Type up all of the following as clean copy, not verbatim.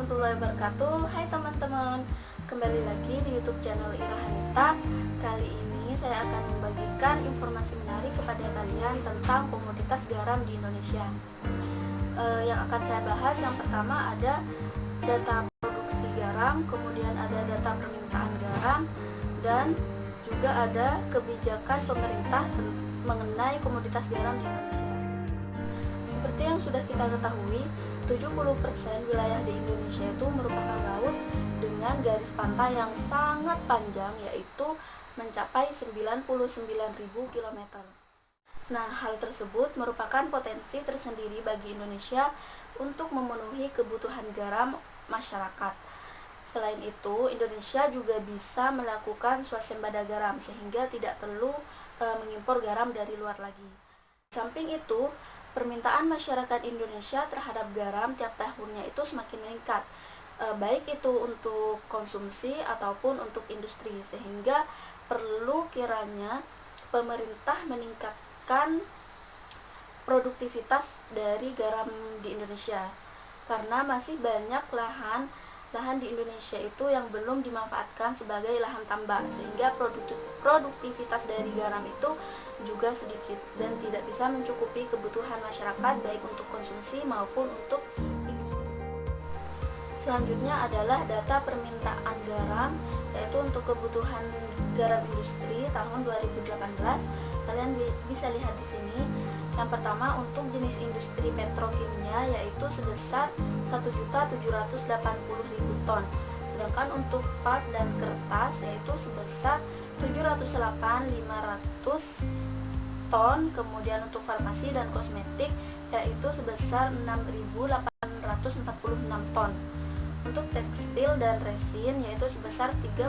warahmatullahi wabarakatuh. Hai teman-teman, kembali lagi di YouTube channel Ira Hanita. Kali ini saya akan membagikan informasi menarik kepada kalian tentang komoditas garam di Indonesia. Yang akan saya bahas yang pertama ada data produksi garam, kemudian ada data permintaan garam, dan juga ada kebijakan pemerintah mengenai komoditas garam di Indonesia. Seperti yang sudah kita ketahui, 70% wilayah di Indonesia itu merupakan laut dengan garis pantai yang sangat panjang, yaitu mencapai 99.000 km. Nah, hal tersebut merupakan potensi tersendiri bagi Indonesia untuk memenuhi kebutuhan garam masyarakat. Selain itu, Indonesia juga bisa melakukan swasembada garam sehingga tidak perlu mengimpor garam dari luar lagi. Di samping itu, permintaan masyarakat Indonesia terhadap garam tiap tahunnya itu semakin meningkat, baik itu untuk konsumsi ataupun untuk industri, sehingga perlu kiranya pemerintah meningkatkan produktivitas dari garam di Indonesia, karena masih banyak lahan di Indonesia itu yang belum dimanfaatkan sebagai lahan tambak, sehingga produktivitas dari garam itu juga sedikit dan tidak bisa mencukupi kebutuhan masyarakat baik untuk konsumsi maupun untuk industri. Selanjutnya adalah data permintaan garam, yaitu untuk kebutuhan garam industri tahun 2018. Kalian bisa lihat di sini. Yang pertama untuk jenis industri petrokimia yaitu sebesar 1.780.000 ton. Sedangkan untuk pulp dan kertas yaitu sebesar 708.500 ton. Kemudian untuk farmasi dan kosmetik yaitu sebesar 6.846 ton. Untuk tekstil dan resin yaitu sebesar 30.000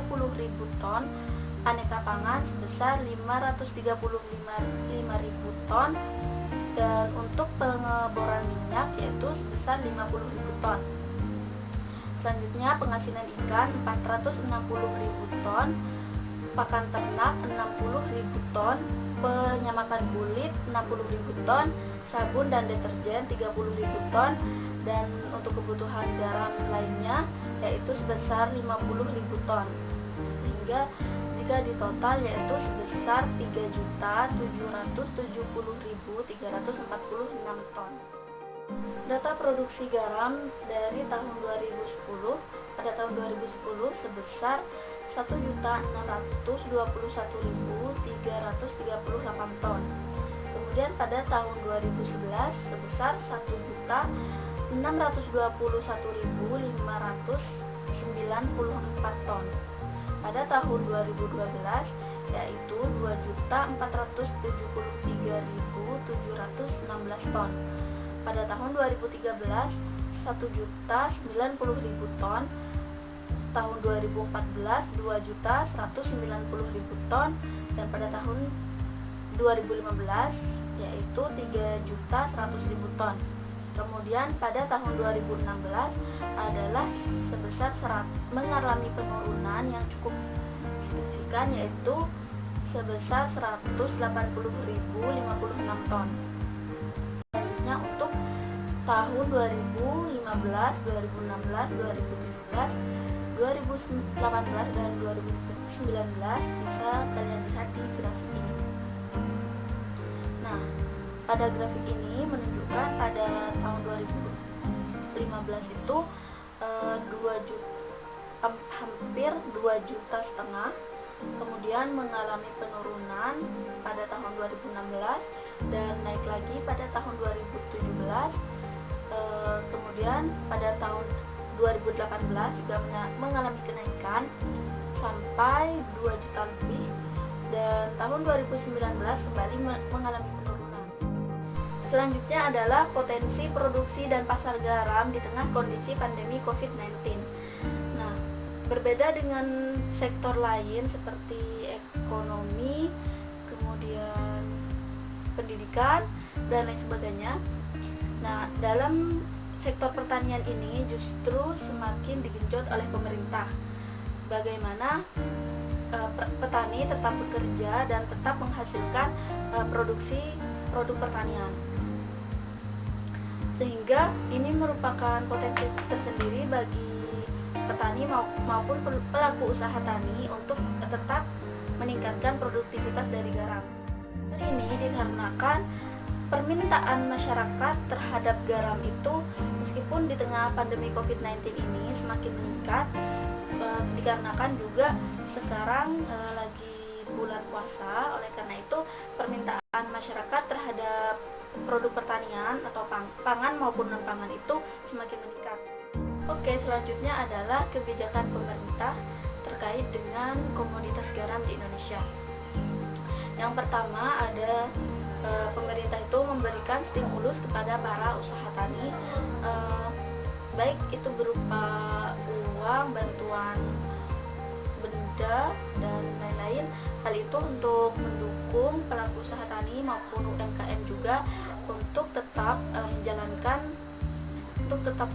ton. Aneka pangan sebesar 535.000 ton. Dan untuk pengeboran minyak yaitu sebesar 50.000 ton. Selanjutnya penghasilan ikan 460.000 ton, pakan ternak 60.000 ton, penyamakan kulit 60.000 ton, sabun dan deterjen 30.000 ton, dan untuk kebutuhan garam lainnya yaitu sebesar 50.000 ton. Sehingga jika ditotal yaitu sebesar 3.770.346 ton. Data produksi garam dari tahun 2010, pada tahun 2010 sebesar 1.621.338 ton. Kemudian pada tahun 2011 sebesar 1.621.594 ton. Pada tahun 2012 yaitu 2.473.716 ton. Pada tahun 2013 1.090.000 ton. Tahun 2014 2.190.000 ton, dan pada tahun 2015 yaitu 3.100.000 ton. Kemudian pada tahun 2016 adalah sebesar mengalami penurunan yang cukup signifikan yaitu sebesar 180.056 ton. Selanjutnya untuk tahun 2015, 2016, 2017, 2018 dan 2019 bisa kalian lihat di grafik ini. Nah, pada grafik ini menunjukkan pada tahun 2015 itu hampir 2,5 juta, kemudian mengalami penurunan pada tahun 2016 dan naik lagi pada tahun 2017, kemudian pada tahun 2018 juga mengalami kenaikan sampai 2 juta lebih, dan tahun 2019 kembali mengalami penurunan. Selanjutnya adalah potensi produksi dan pasar garam di tengah kondisi pandemi COVID-19. Nah, berbeda dengan sektor lain seperti ekonomi, kemudian pendidikan, dan lain sebagainya. Nah, dalam sektor pertanian ini justru semakin digenjot oleh pemerintah. Bagaimana petani tetap bekerja dan tetap menghasilkan produksi produk pertanian. sehingga ini merupakan potensi tersendiri bagi petani maupun pelaku usaha tani untuk tetap meningkatkan produktivitas dari garam. Hal ini dikarenakan permintaan masyarakat terhadap garam itu meskipun di tengah pandemi COVID-19 ini semakin meningkat, dikarenakan juga sekarang lagi bulan puasa. Oleh karena itu permintaan masyarakat terhadap produk pertanian atau pangan maupun non pangan itu semakin meningkat. Oke, selanjutnya adalah kebijakan pemerintah terkait dengan komoditas garam di Indonesia. Yang pertama ada pemerintah itu memberikan stimulus kepada para usaha tani, baik itu berupa uang, bantuan benda, dan lain-lain. Hal itu untuk mendukung pelaku usaha tani maupun UMKM juga untuk tetap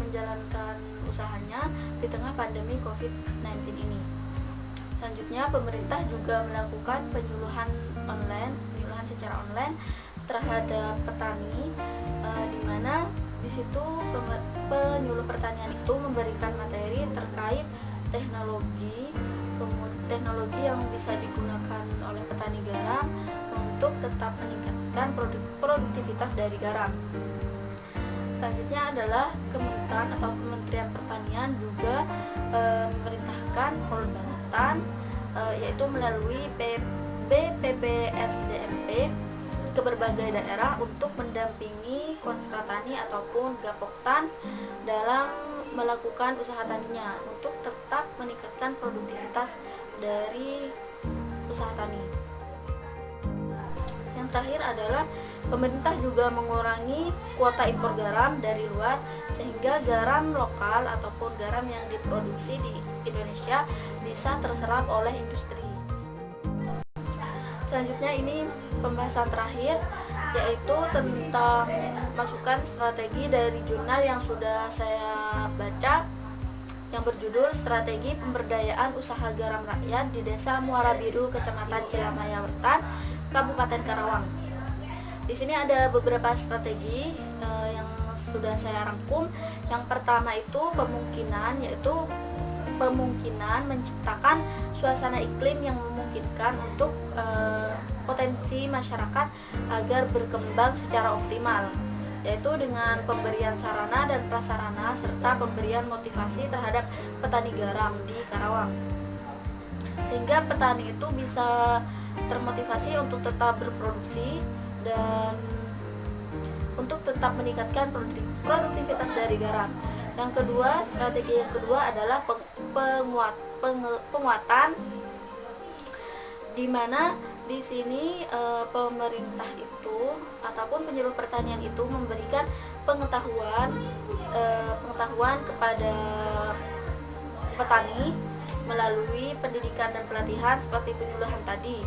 menjalankan usahanya di tengah pandemi COVID-19 ini. Selanjutnya, pemerintah juga melakukan penyuluhan secara online terhadap petani, di mana di situ penyuluh pertanian itu memberikan materi terkait teknologi yang bisa digunakan oleh petani garam untuk tetap meningkatkan produktivitas dari garam. Selanjutnya adalah Kementerian Pertanian juga memerintahkan Banten, yaitu melalui BPPSDMP ke berbagai daerah untuk mendampingi Konstratani ataupun Gapoktan dalam melakukan usaha taninya untuk tetap meningkatkan produktivitas dari usaha tani. Yang terakhir adalah pemerintah juga mengurangi kuota impor garam dari luar sehingga garam lokal ataupun garam yang diproduksi di Indonesia bisa terserap oleh industri. Selanjutnya ini pembahasan terakhir, yaitu tentang masukan strategi dari jurnal yang sudah saya baca yang berjudul Strategi Pemberdayaan Usaha Garam Rakyat di Desa Muara Biru, Kecamatan Cilamaya Wetan, Kabupaten Karawang. Di sini ada beberapa strategi yang sudah saya rangkum. Yang pertama itu pemungkinan menciptakan suasana iklim yang memungkinkan untuk potensi masyarakat agar berkembang secara optimal, yaitu dengan pemberian sarana dan prasarana serta pemberian motivasi terhadap petani garam di Karawang, sehingga petani itu bisa termotivasi untuk tetap berproduksi dan untuk tetap meningkatkan produktivitas dari garam. Strategi yang kedua adalah penguatan, di mana di sini pemerintah itu ataupun penyuluh pertanian itu memberikan pengetahuan kepada petani melalui pendidikan dan pelatihan seperti penyuluhan tadi,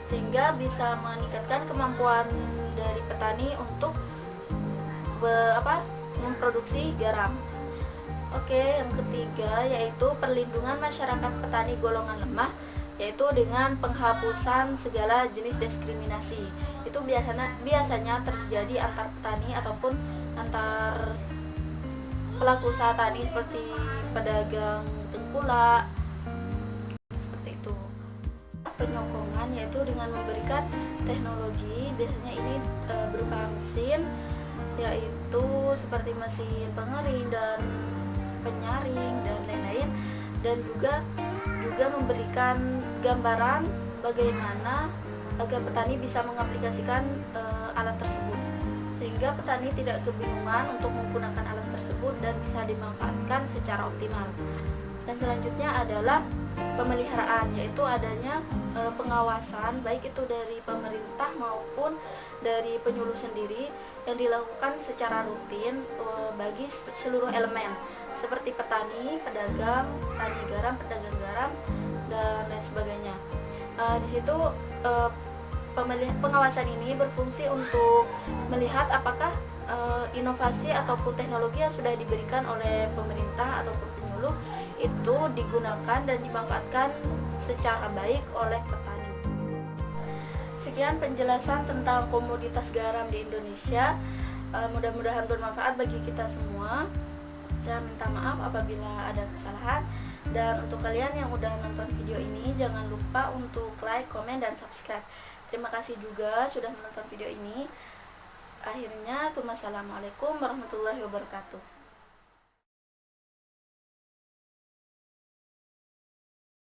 sehingga bisa meningkatkan kemampuan dari petani untuk memproduksi garam. Oke, yang ketiga yaitu perlindungan masyarakat petani golongan lemah, yaitu dengan penghapusan segala jenis diskriminasi. Itu biasanya terjadi antar petani ataupun antar pelaku usaha tani seperti pedagang tengkulak, seperti itu. Penyokrongan yaitu dengan memberikan teknologi, biasanya ini berupa mesin, yaitu seperti mesin pengering dan penyaring dan lain-lain, dan juga memberikan gambaran bagaimana agar petani bisa mengaplikasikan alat tersebut, sehingga petani tidak kebingungan untuk menggunakan alat tersebut dan bisa dimanfaatkan secara optimal. Dan selanjutnya adalah pemeliharaan, yaitu adanya pengawasan baik itu dari pemerintah maupun dari penyuluh sendiri yang dilakukan secara rutin bagi seluruh elemen seperti petani, pedagang garam, pedagang garam, dan lain sebagainya. Di situ pengawasan ini berfungsi untuk melihat apakah inovasi ataupun teknologi yang sudah diberikan oleh pemerintah ataupun penyuluh itu digunakan dan dimanfaatkan secara baik oleh petani. Sekian penjelasan tentang komoditas garam di Indonesia. Mudah-mudahan bermanfaat bagi kita semua. Saya minta maaf apabila ada kesalahan. Dan untuk kalian yang udah nonton video ini, jangan lupa untuk like, komen, dan subscribe. Terima kasih juga sudah menonton video ini. Akhirnya, wassalamualaikum warahmatullahi wabarakatuh.